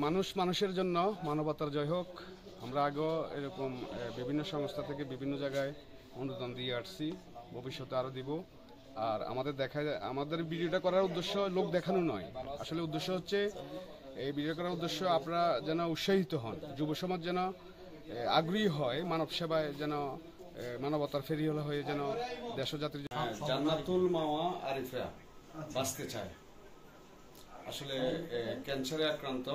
মানুষ মানুষের জন্য মানবতার জয় হোক। আমরা আগেও এরকম বিভিন্ন সংস্থা থেকে বিভিন্ন জায়গায় অনুদান দিয়ে আসছি, ভবিষ্যতে আরও দিব। আর আমাদের ভিডিওটা করার উদ্দেশ্য লোক দেখানো নয়, আসলে উদ্দেশ্য হচ্ছে এই ভিডিও করার উদ্দেশ্য আপনারা যেন উৎসাহিত হন, যুব সমাজ যেন আগ্রহী হয়, মানব সেবায় যেন মানবতার ফেরিওয়ালা হয়ে যেন দেশ ও জাতির জান্নাতুল মাওয়া আরিফা বাঁচতে চায়। আসলে ক্যান্সারে আক্রান্ত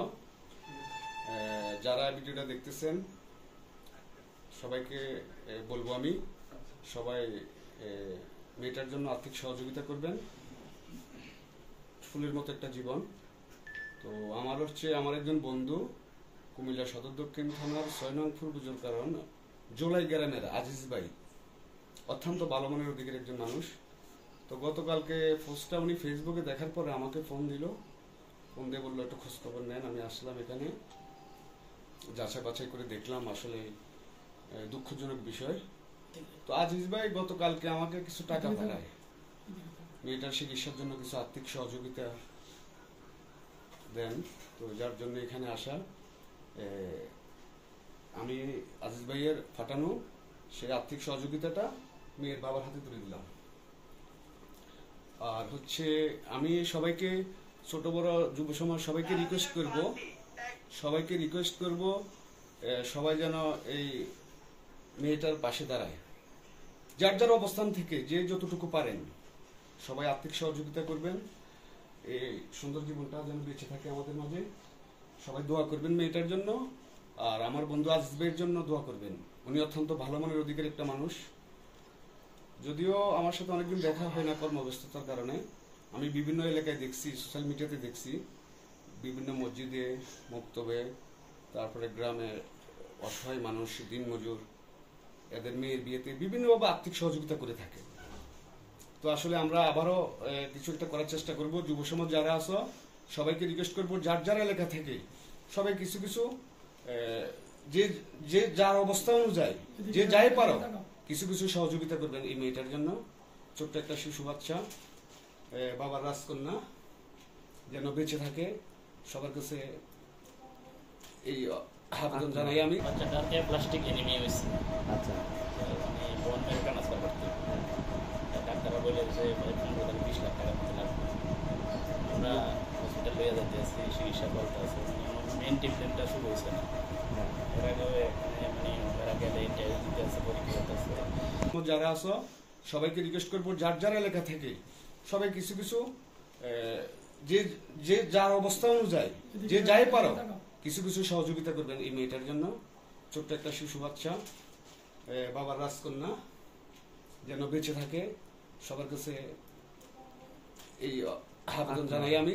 যারা ভিডিওটা দেখতেছেন সবাইকে বলবো আমি, সবাই মেয়েটার জন্য আর্থিক সহযোগিতা করবেন। ফুলের মতো একটা জীবন। তো আমার একজন বন্ধু কুমিল্লা সদর দক্ষিণ থানার ৬ নং ফুলপুজোর কারণ জোলাই গ্রামের আজিজ ভাই, অত্যন্ত ভালো মনের অধিকের একজন মানুষ। তো গতকালকে পোস্টটা উনি ফেসবুকে দেখার পরে আমাকে ফোন দিয়ে বললো একটু খোঁজখবর নেন। আমি আসলাম এখানে, যাচাই বাছাই করে দেখলাম আসলে দুঃখজনক বিষয়। তো আজিজ ভাই গতকালকে আমাকে কিছু টাকা পাঠায় মেয়েটার চিকিৎসার জন্য, কিছু আর্থিক সহযোগিতা দেন। তো যার জন্য এখানে আসা, আমি আজিজ ভাইয়ের পাঠানো সেই আর্থিক সহযোগিতাটা মেয়ের বাবার হাতে তুলে দিলাম। আর আমি সবাইকে, ছোট বড় যুব সমাজ সবাইকে রিকোয়েস্ট করব সবাই যেন এই মেয়েটার পাশে দাঁড়ায়। যার যার অবস্থান থেকে যে যতটুকু পারেন সবাই আর্থিক সহযোগিতা করবেন, এই সুন্দর জীবনটা যেন বেঁচে থাকে আমাদের মাঝে। সবাই দোয়া করবেন মেয়েটার জন্য, আর আমার বন্ধু আজিজ ভাইয়ের জন্য দোয়া করবেন। উনি অত্যন্ত ভালো মনের অধিকার একটা মানুষ। যদিও আমার সাথে অনেকদিন দেখা হয় না কর্মব্যস্ততার কারণে, আমি বিভিন্ন এলাকায় দেখছি, সোশ্যাল মিডিয়াতে দেখছি, বিভিন্ন মসজিদে, মক্তবে, তারপরে গ্রামে অসহায় মানুষ, দিনমজুর, এদের মেয়ের বিয়েতে বিভিন্নভাবে আর্থিক সহযোগিতা করে থাকে। তো আসলে আমরা আবারও কিছু একটা করার চেষ্টা করব। যুব সমাজ যারা আছো সবাইকে রিকোয়েস্ট করবো, যার যার এলাকা থেকে সবাই কিছু যে যার অবস্থা অনুযায়ী যে যাই পারো কিছু সহযোগিতা করবেন এই মেয়েটার জন্য। ছোট্ট একটা শিশু বাচ্চা, বাবার রাজকন্যা যেন বেঁচে থাকে। সবার কাছে এই আবেদন জানাই আমি। বাচ্চাটাকে প্লাস্টিক এনিমিয়া হয়েছে। আচ্ছা, মানে বোন মেরে ট্রান্সফার করতে, ডাক্তাররা বলে যে 20 লাখ টাকা মতো লাগবে। আমরা হসপিটাল লইয়া যাইতে আছি, চিকিৎসা করতে আছে। মেন ট্রিটমেন্টটা শুরু হয়েছে না, এর আগে মানে এর আগে ইন্টারভিউ দিতে আছে, পরীক্ষা দিতে আছে। যারা আছো সবাইকে রিকোয়েস্ট করবো, যার যার এলাকা থেকে সবাই কিছু যে যার অবস্থা অনুযায়ী যে যাই পারো কিছু সহযোগিতা করবেন এই মেয়েটার জন্য। ছোট্ট একটা শিশু বাচ্চা, বাবার রাজকন্যা যেন বেঁচে থাকে। সবার কাছে এই আবেদন জানাই আমি।